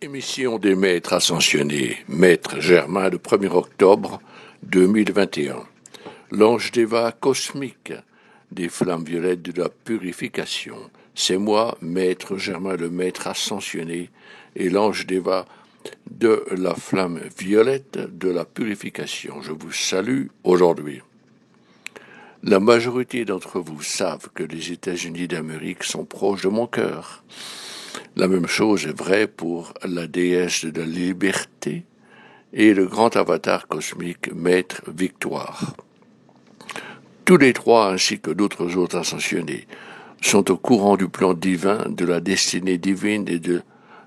Émission des maîtres ascensionnés, Maître Germain, le 1er octobre 2021. L'ange d'Eva cosmique des flammes violettes de la purification. C'est moi, Maître Germain, le maître ascensionné, et l'ange d'Eva de la flamme violette de la purification. Je vous salue aujourd'hui. La majorité d'entre vous savent que les États-Unis d'Amérique sont proches de mon cœur. La même chose est vraie pour la déesse de la liberté et le grand avatar cosmique Maître Victoire. Tous les trois, ainsi que d'autres autres ascensionnés, sont au courant du plan divin, de la destinée divine et de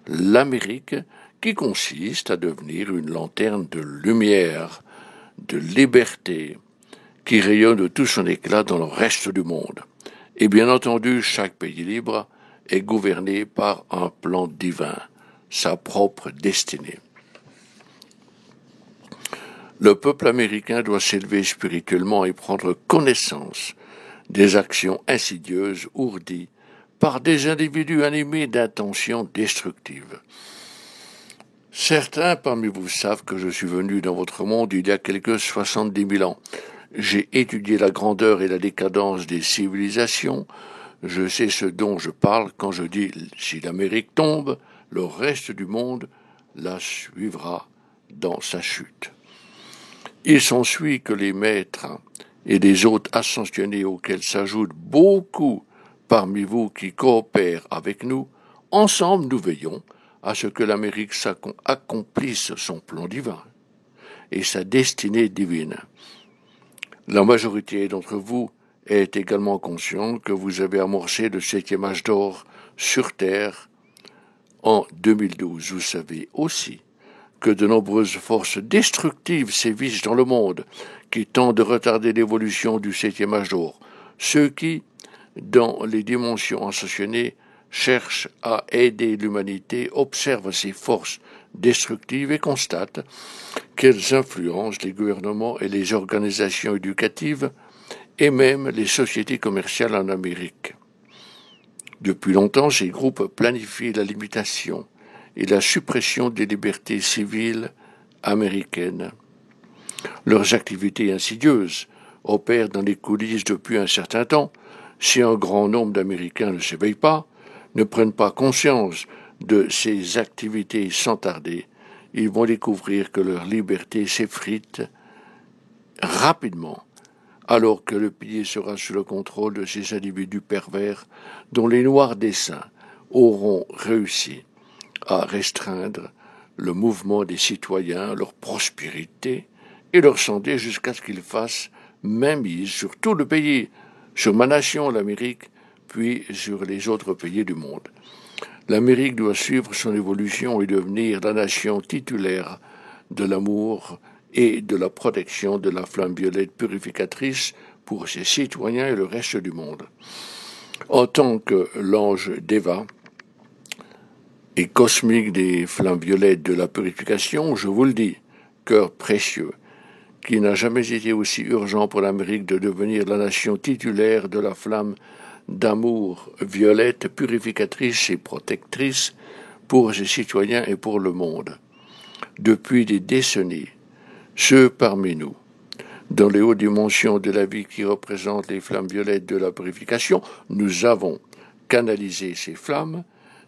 l'Amérique, qui consiste à devenir une lanterne de lumière, de liberté, qui rayonne de tout son éclat dans le reste du monde. Et bien entendu, chaque pays libre est gouverné par un plan divin, sa propre destinée. Le peuple américain doit s'élever spirituellement et prendre connaissance des actions insidieuses ourdies par des individus animés d'intentions destructives. Certains parmi vous savent que je suis venu dans votre monde il y a quelques 70 000 ans. J'ai étudié la grandeur et la décadence des civilisations. Je sais ce dont je parle quand je dis « si l'Amérique tombe, le reste du monde la suivra dans sa chute ». Il s'ensuit que les maîtres et les autres ascensionnés auxquels s'ajoutent beaucoup parmi vous qui coopèrent avec nous, ensemble nous veillons à ce que l'Amérique accomplisse son plan divin et sa destinée divine. La majorité d'entre vous est également conscient que vous avez amorcé le 7e âge d'or sur Terre en 2012. Vous savez aussi que de nombreuses forces destructives sévissent dans le monde qui tentent de retarder l'évolution du 7e âge d'or. Ceux qui, dans les dimensions ascensionnées, cherchent à aider l'humanité, observent ces forces destructives et constatent qu'elles influencent les gouvernements et les organisations éducatives et même les sociétés commerciales en Amérique. Depuis longtemps, ces groupes planifient la limitation et la suppression des libertés civiles américaines. Leurs activités insidieuses opèrent dans les coulisses depuis un certain temps. Si un grand nombre d'Américains ne s'éveillent pas, ne prennent pas conscience de ces activités sans tarder, ils vont découvrir que leur liberté s'effrite rapidement, alors que le pays sera sous le contrôle de ces individus pervers dont les noirs desseins auront réussi à restreindre le mouvement des citoyens, leur prospérité et leur santé jusqu'à ce qu'ils fassent mainmise sur tout le pays, sur ma nation, l'Amérique, puis sur les autres pays du monde. L'Amérique doit suivre son évolution et devenir la nation titulaire de l'amour et de la protection de la flamme violette purificatrice pour ses citoyens et le reste du monde. En tant que l'ange d'Eva et cosmique des flammes violettes de la purification, je vous le dis, cœur précieux, qu'il n'a jamais été aussi urgent pour l'Amérique de devenir la nation titulaire de la flamme d'amour violette, purificatrice et protectrice pour ses citoyens et pour le monde. Depuis des décennies, ceux parmi nous, dans les hautes dimensions de la vie qui représentent les flammes violettes de la purification, nous avons canalisé ces flammes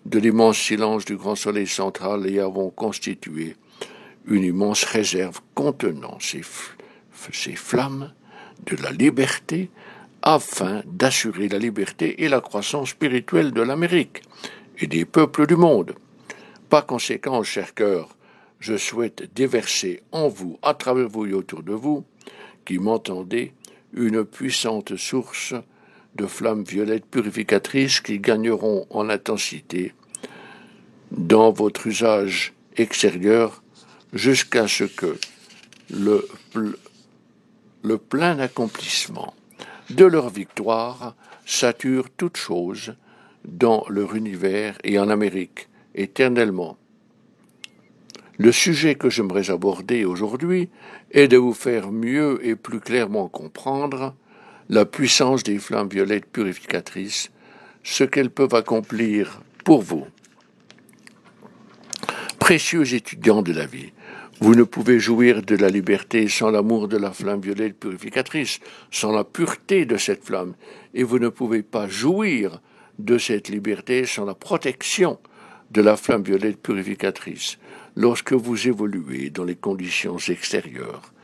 de l'immense silence du grand soleil central et avons constitué une immense réserve contenant ces flammes de la liberté afin d'assurer la liberté et la croissance spirituelle de l'Amérique et des peuples du monde. Par conséquent, chers cœurs, je souhaite déverser en vous, à travers vous et autour de vous, qui m'entendez, une puissante source de flammes violettes purificatrices qui gagneront en intensité dans votre usage extérieur jusqu'à ce que le plein accomplissement de leur victoire sature toute chose dans leur univers et en Amérique, éternellement. Le sujet que j'aimerais aborder aujourd'hui est de vous faire mieux et plus clairement comprendre la puissance des flammes violettes purificatrices, ce qu'elles peuvent accomplir pour vous. Précieux étudiants de la vie, vous ne pouvez jouir de la liberté sans l'amour de la flamme violette purificatrice, sans la pureté de cette flamme, et vous ne pouvez pas jouir de cette liberté sans la protection de la flamme violette purificatrice. Lorsque vous évoluez dans les conditions extérieures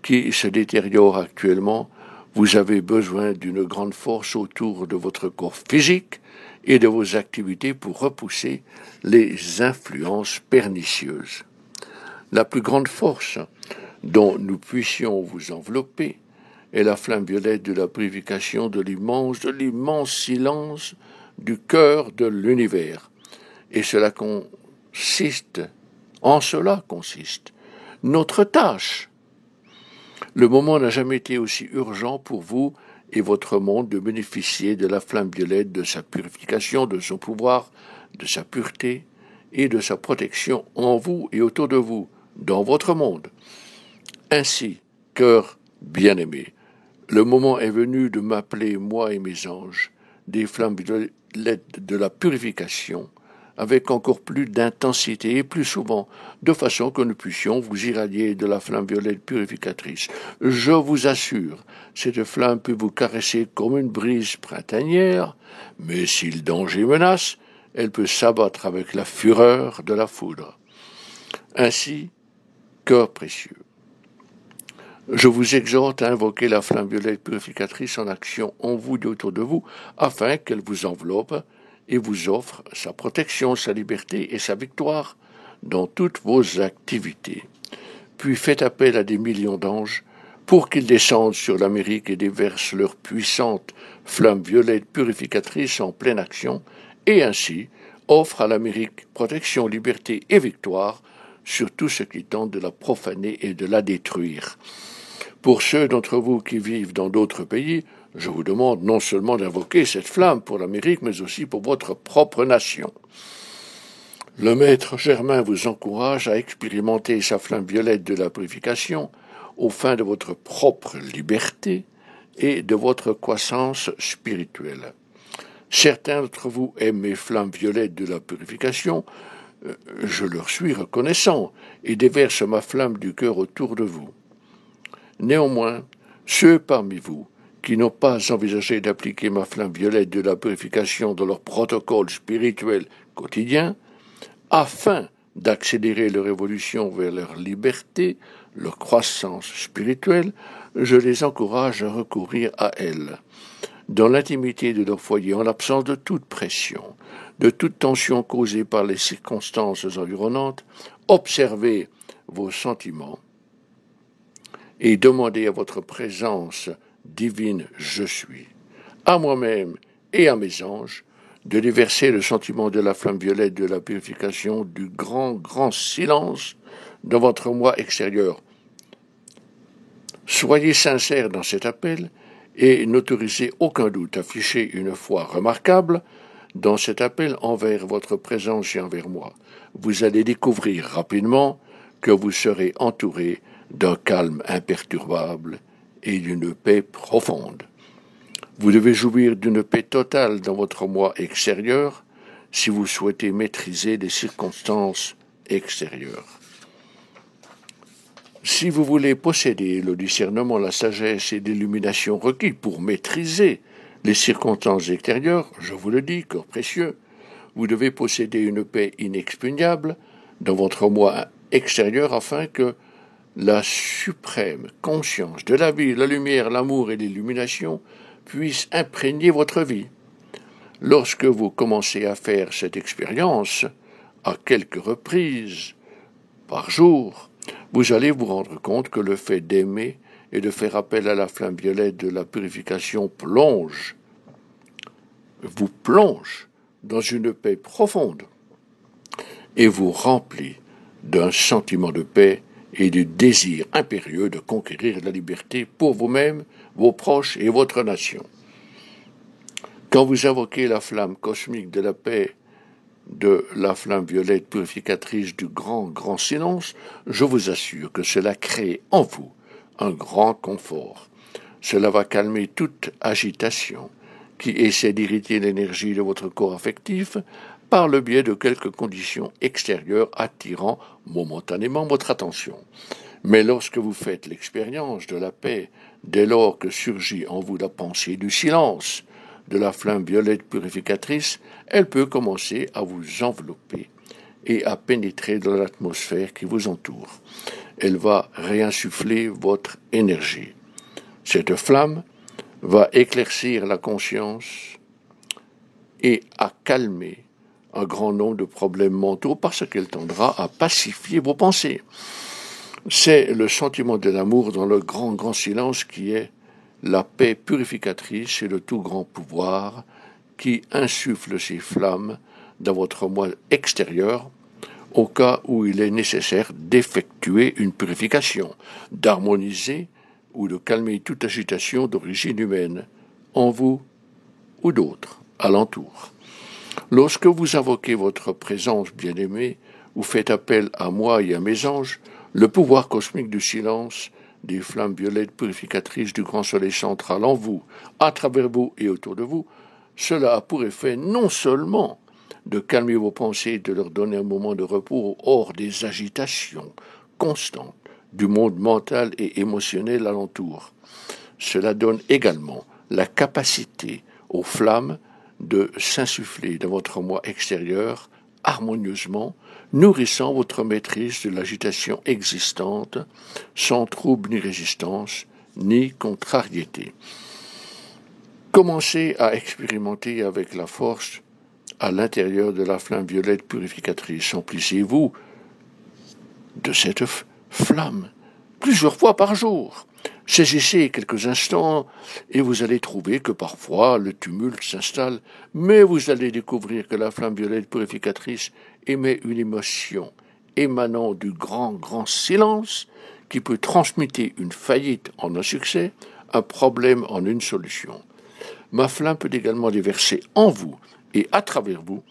qui se détériorent actuellement, vous avez besoin d'une grande force autour de votre corps physique et de vos activités pour repousser les influences pernicieuses. La plus grande force dont nous puissions vous envelopper est la flamme violette de la purification de l'immense silence du cœur de l'univers. Et en cela consiste notre tâche. Le moment n'a jamais été aussi urgent pour vous et votre monde de bénéficier de la flamme violette, de sa purification, de son pouvoir, de sa pureté et de sa protection en vous et autour de vous, dans votre monde. Ainsi, cœur bien-aimé, le moment est venu de m'appeler, moi et mes anges, des flammes violettes de la purification, avec encore plus d'intensité et plus souvent, de façon que nous puissions vous irradier de la flamme violette purificatrice. Je vous assure, cette flamme peut vous caresser comme une brise printanière, mais si le danger menace, elle peut s'abattre avec la fureur de la foudre. Ainsi, cœur précieux, je vous exhorte à invoquer la flamme violette purificatrice en action en vous et autour de vous, afin qu'elle vous enveloppe et vous offre sa protection, sa liberté et sa victoire dans toutes vos activités. Puis faites appel à des millions d'anges pour qu'ils descendent sur l'Amérique et déversent leur puissante flamme violette purificatrice en pleine action, et ainsi offrent à l'Amérique protection, liberté et victoire sur tout ce qui tente de la profaner et de la détruire. Pour ceux d'entre vous qui vivent dans d'autres pays, je vous demande non seulement d'invoquer cette flamme pour l'Amérique, mais aussi pour votre propre nation. Le maître Germain vous encourage à expérimenter sa flamme violette de la purification aux fins de votre propre liberté et de votre croissance spirituelle. Certains d'entre vous aiment mes flammes violettes de la purification, je leur suis reconnaissant et déverse ma flamme du cœur autour de vous. Néanmoins, ceux parmi vous qui n'ont pas envisagé d'appliquer ma flamme violette de la purification dans leur protocole spirituel quotidien, afin d'accélérer leur évolution vers leur liberté, leur croissance spirituelle, je les encourage à recourir à elle. Dans l'intimité de leur foyer, en l'absence de toute pression, de toute tension causée par les circonstances environnantes, observez vos sentiments et demandez à votre présence divine je suis, à moi-même et à mes anges, de déverser le sentiment de la flamme violette de la purification du grand silence dans votre moi extérieur. Soyez sincères dans cet appel et n'autorisez aucun doute, affichez une foi remarquable dans cet appel envers votre présence et envers moi. Vous allez découvrir rapidement que vous serez entouré d'un calme imperturbable et d'une paix profonde. Vous devez jouir d'une paix totale dans votre moi extérieur si vous souhaitez maîtriser les circonstances extérieures. Si vous voulez posséder le discernement, la sagesse et l'illumination requis pour maîtriser les circonstances extérieures, je vous le dis, corps précieux, vous devez posséder une paix inexpugnable dans votre moi extérieur afin que la suprême conscience de la vie, la lumière, l'amour et l'illumination puissent imprégner votre vie. Lorsque vous commencez à faire cette expérience, à quelques reprises par jour, vous allez vous rendre compte que le fait d'aimer et de faire appel à la flamme violette de la purification vous plonge dans une paix profonde et vous remplit d'un sentiment de paix et du désir impérieux de conquérir la liberté pour vous-même, vos proches et votre nation. Quand vous invoquez la flamme cosmique de la paix, de la flamme violette purificatrice du grand silence, je vous assure que cela crée en vous un grand confort. Cela va calmer toute agitation qui essaie d'irriter l'énergie de votre corps affectif par le biais de quelques conditions extérieures attirant momentanément votre attention. Mais lorsque vous faites l'expérience de la paix, dès lors que surgit en vous la pensée du silence, de la flamme violette purificatrice, elle peut commencer à vous envelopper et à pénétrer dans l'atmosphère qui vous entoure. Elle va réinsuffler votre énergie. Cette flamme va éclaircir la conscience et à calmer un grand nombre de problèmes mentaux parce qu'elle tendra à pacifier vos pensées. C'est le sentiment de l'amour dans le grand silence qui est la paix purificatrice et le tout grand pouvoir qui insuffle ces flammes dans votre moi extérieur au cas où il est nécessaire d'effectuer une purification, d'harmoniser ou de calmer toute agitation d'origine humaine, en vous ou d'autres, alentour. Lorsque vous invoquez votre présence bien-aimée, ou faites appel à moi et à mes anges, le pouvoir cosmique du silence, des flammes violettes purificatrices du grand soleil central en vous, à travers vous et autour de vous, cela a pour effet non seulement de calmer vos pensées et de leur donner un moment de repos hors des agitations constantes du monde mental et émotionnel alentour. Cela donne également la capacité aux flammes de s'insuffler dans votre moi extérieur harmonieusement, nourrissant votre maîtrise de l'agitation existante, sans trouble ni résistance, ni contrariété. Commencez à expérimenter avec la force à l'intérieur de la flamme violette purificatrice. Emplissez-vous de cette flamme plusieurs fois par jour. Saisissez quelques instants et vous allez trouver que parfois le tumulte s'installe, mais vous allez découvrir que la flamme violette purificatrice émet une émotion émanant du grand silence qui peut transmuter une faillite en un succès, un problème en une solution. Ma flamme peut également déverser en vous et à travers vous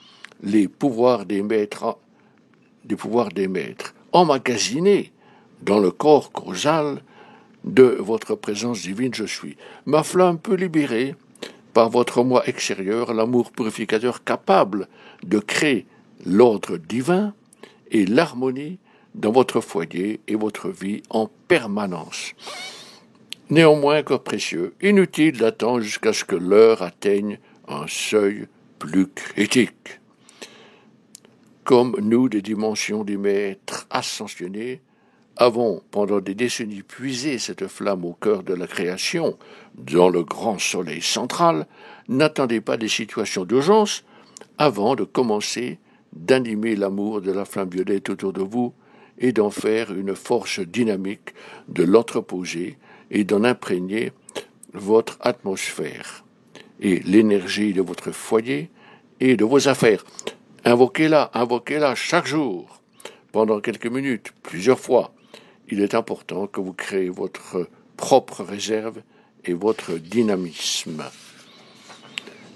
les pouvoirs des maîtres, emmagasinés dans le corps causal de votre présence divine je suis. Ma flamme peut libérer, par votre moi extérieur, l'amour purificateur capable de créer l'ordre divin et l'harmonie dans votre foyer et votre vie en permanence. Néanmoins, corps précieux, inutile d'attendre jusqu'à ce que l'heure atteigne un seuil plus critique. Comme nous, des dimensions des maîtres ascensionnés, avons, pendant des décennies, puisé cette flamme au cœur de la création, dans le grand soleil central, n'attendez pas des situations d'urgence avant de commencer d'animer l'amour de la flamme violette autour de vous et d'en faire une force dynamique, de l'entreposer et d'en imprégner votre atmosphère et l'énergie de votre foyer et de vos affaires. Invoquez-la chaque jour, pendant quelques minutes, plusieurs fois. Il est important que vous créez votre propre réserve et votre dynamisme.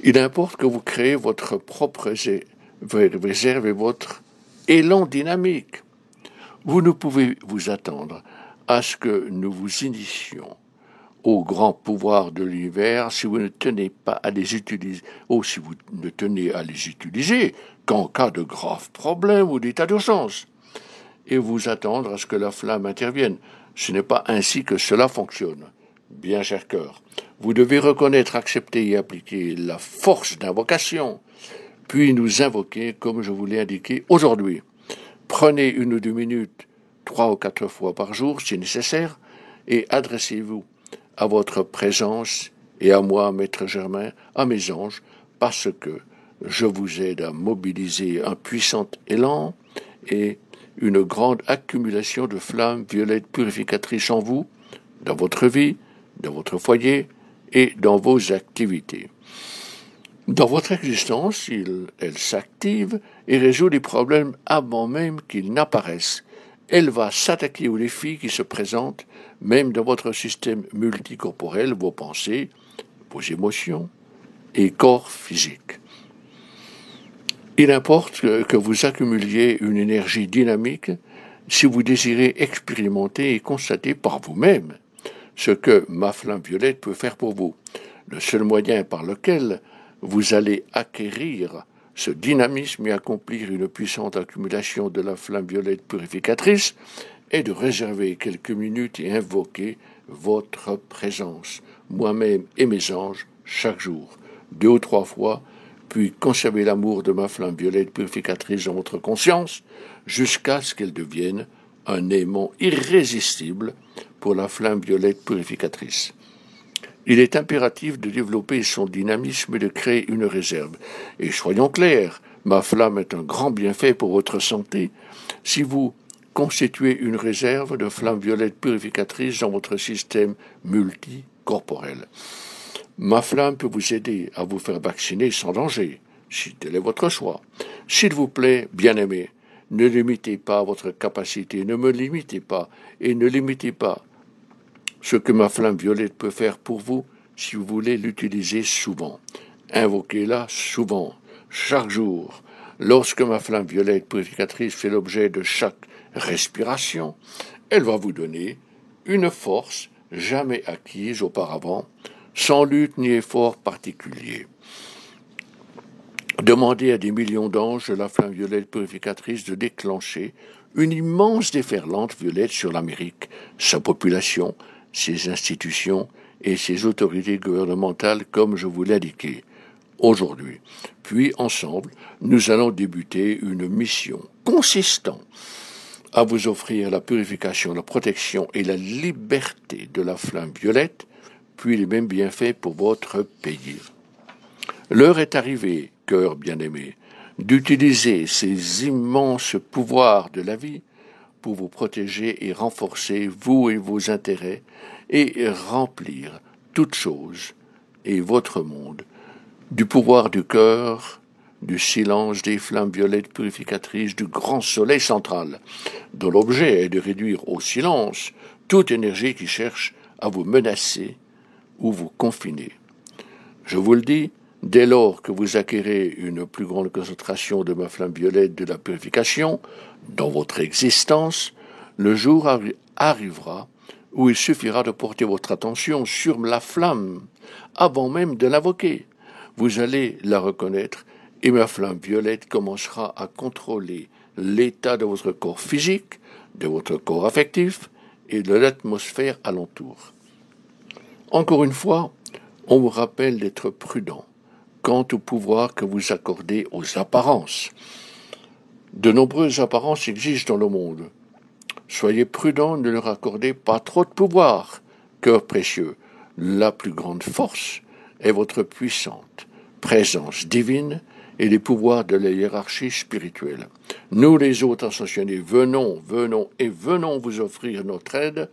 Il importe que vous créez votre propre réserve et votre élan dynamique. Vous ne pouvez vous attendre à ce que nous vous initions au grand pouvoir de l'univers si vous ne tenez pas à les utiliser, ou si vous ne tenez à les utiliser qu'en cas de graves problèmes ou d'état d'urgence, et vous attendre à ce que la flamme intervienne. Ce n'est pas ainsi que cela fonctionne. Bien, cher cœur, vous devez reconnaître, accepter et appliquer la force d'invocation, puis nous invoquer comme je vous l'ai indiqué aujourd'hui. Prenez 1 ou 2 minutes, 3 ou 4 fois par jour si nécessaire, et adressez-vous à votre présence et à moi, Maître Germain, à mes anges, parce que je vous aide à mobiliser un puissant élan et une grande accumulation de flammes violettes purificatrices en vous, dans votre vie, dans votre foyer et dans vos activités. Dans votre existence, elle s'active et résout les problèmes avant même qu'ils n'apparaissent. Elle va s'attaquer aux défis qui se présentent, même dans votre système multicorporel, vos pensées, vos émotions et corps physique. Il importe que vous accumuliez une énergie dynamique si vous désirez expérimenter et constater par vous-même ce que ma flamme violette peut faire pour vous. Le seul moyen par lequel vous allez acquérir ce dynamisme et accomplir une puissante accumulation de la flamme violette purificatrice est de réserver quelques minutes et invoquer votre présence, moi-même et mes anges, chaque jour, 2 ou 3 fois, puis conserver l'amour de ma flamme violette purificatrice dans votre conscience, jusqu'à ce qu'elle devienne un aimant irrésistible pour la flamme violette purificatrice. Il est impératif de développer son dynamisme et de créer une réserve. Et soyons clairs, ma flamme est un grand bienfait pour votre santé. Si vous constituez une réserve de flamme violette purificatrice dans votre système multicorporel, ma flamme peut vous aider à vous faire vacciner sans danger, si tel est votre choix. S'il vous plaît, bien-aimé, ne limitez pas votre capacité, ne me limitez pas et ne limitez pas ce que ma flamme violette peut faire pour vous si vous voulez l'utiliser souvent. Invoquez-la souvent, chaque jour. Lorsque ma flamme violette purificatrice fait l'objet de chaque respiration, elle va vous donner une force jamais acquise auparavant, sans lutte ni effort particulier. Demandez à des millions d'anges de la flamme violette purificatrice de déclencher une immense déferlante violette sur l'Amérique, sa population, ses institutions et ses autorités gouvernementales, comme je vous l'ai indiqué aujourd'hui. Puis, ensemble, nous allons débuter une mission consistant à vous offrir la purification, la protection et la liberté de la flamme violette, puis les mêmes bienfaits pour votre pays. L'heure est arrivée, cœur bien-aimé, d'utiliser ces immenses pouvoirs de la vie pour vous protéger et renforcer vous et vos intérêts et remplir toutes choses et votre monde du pouvoir du cœur, du silence des flammes violettes purificatrices du grand soleil central, dont l'objet est de réduire au silence toute énergie qui cherche à vous menacer ou vous confiner. Je vous le dis, dès lors que vous acquérez une plus grande concentration de ma flamme violette de la purification dans votre existence, le jour arrivera où il suffira de porter votre attention sur la flamme avant même de l'invoquer. Vous allez la reconnaître et ma flamme violette commencera à contrôler l'état de votre corps physique, de votre corps affectif et de l'atmosphère alentour. Encore une fois, on vous rappelle d'être prudent quant au pouvoir que vous accordez aux apparences. De nombreuses apparences existent dans le monde. Soyez prudents, ne leur accordez pas trop de pouvoir. Cœur précieux, la plus grande force est votre puissante présence divine et les pouvoirs de la hiérarchie spirituelle. Nous, les autres ascensionnés, venons vous offrir notre aide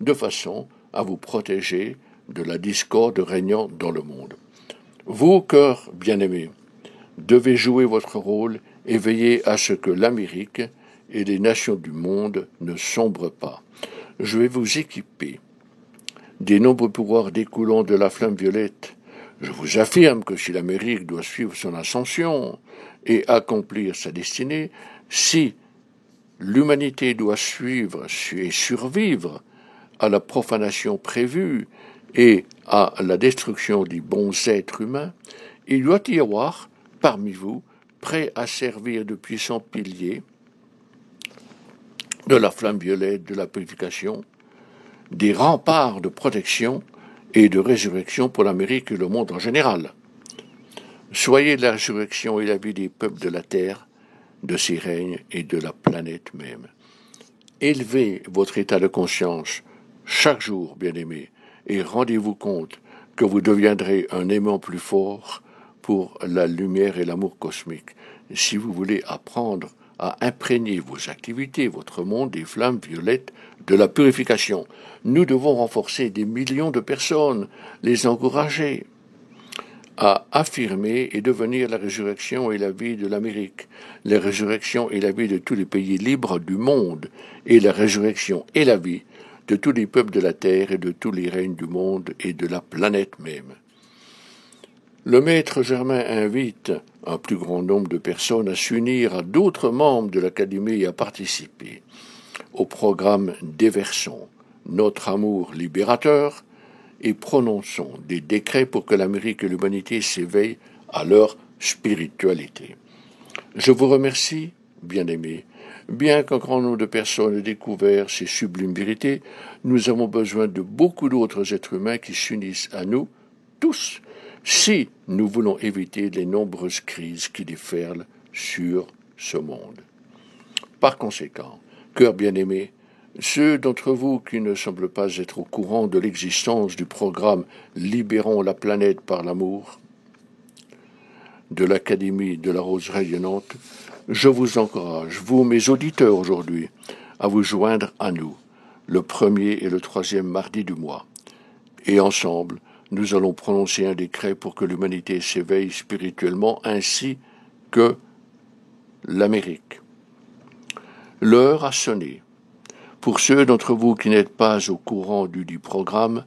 de façon à vous protéger de la discorde régnant dans le monde. Vous, cœur bien-aimés, devez jouer votre rôle et veiller à ce que l'Amérique et les nations du monde ne sombrent pas. Je vais vous équiper des nombreux pouvoirs découlant de la flamme violette. Je vous affirme que si l'Amérique doit suivre son ascension et accomplir sa destinée, si l'humanité doit suivre et survivre à la profanation prévue et à la destruction des bons êtres humains, il doit y avoir parmi vous, prêts à servir de puissants piliers de la flamme violette de la purification, des remparts de protection et de résurrection pour l'Amérique et le monde en général. Soyez la résurrection et la vie des peuples de la terre, de ses règnes et de la planète même. Élevez votre état de conscience chaque jour, bien-aimés, et rendez-vous compte que vous deviendrez un aimant plus fort pour la lumière et l'amour cosmique. Si vous voulez apprendre à imprégner vos activités, votre monde des flammes violettes de la purification, nous devons renforcer des millions de personnes, les encourager à affirmer et devenir la résurrection et la vie de l'Amérique, la résurrection et la vie de tous les pays libres du monde, et la résurrection et la vie de tous les peuples de la terre et de tous les règnes du monde et de la planète même. Le maître Germain invite un plus grand nombre de personnes à s'unir à d'autres membres de l'Académie et à participer au programme Déversons notre amour libérateur et prononçons des décrets pour que l'Amérique et l'humanité s'éveillent à leur spiritualité. Je vous remercie, bien-aimés. Bien qu'un grand nombre de personnes aient découvert ces sublimes vérités, nous avons besoin de beaucoup d'autres êtres humains qui s'unissent à nous, tous, si nous voulons éviter les nombreuses crises qui déferlent sur ce monde. Par conséquent, cœurs bien-aimés, ceux d'entre vous qui ne semblent pas être au courant de l'existence du programme Libérons la planète par l'amour de l'Académie de la Rose Rayonnante, je vous encourage, vous mes auditeurs aujourd'hui, à vous joindre à nous, le premier et le troisième mardi du mois. Et ensemble, nous allons prononcer un décret pour que l'humanité s'éveille spirituellement ainsi que l'Amérique. L'heure a sonné. Pour ceux d'entre vous qui n'êtes pas au courant du dit programme,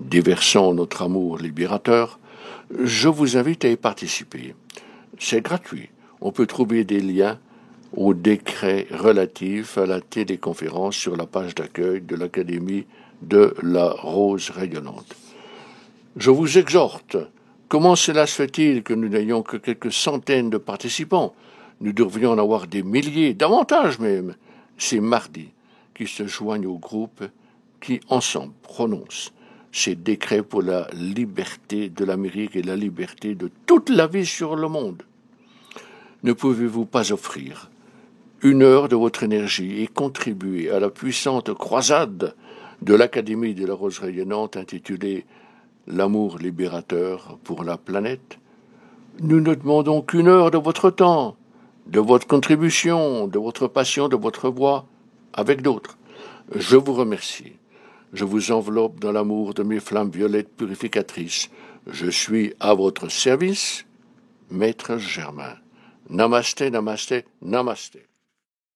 déversant notre amour libérateur, je vous invite à y participer. C'est gratuit. On peut trouver des liens au décret relatif à la téléconférence sur la page d'accueil de l'Académie de la Rose Rayonnante. Je vous exhorte, comment cela se fait-il que nous n'ayons que quelques centaines de participants? Nous devrions en avoir des milliers, davantage même. C'est mardi qui se joignent au groupe qui, ensemble, prononcent ces décrets pour la liberté de l'Amérique et la liberté de toute la vie sur le monde. Ne pouvez-vous pas offrir une heure de votre énergie et contribuer à la puissante croisade de l'Académie de la Rose Rayonnante intitulée « L'amour libérateur pour la planète » ? Nous ne demandons qu'une heure de votre temps, de votre contribution, de votre passion, de votre voix, avec d'autres. Je vous remercie. Je vous enveloppe dans l'amour de mes flammes violettes purificatrices. Je suis à votre service, Maître Germain. Namasté, namasté, namasté.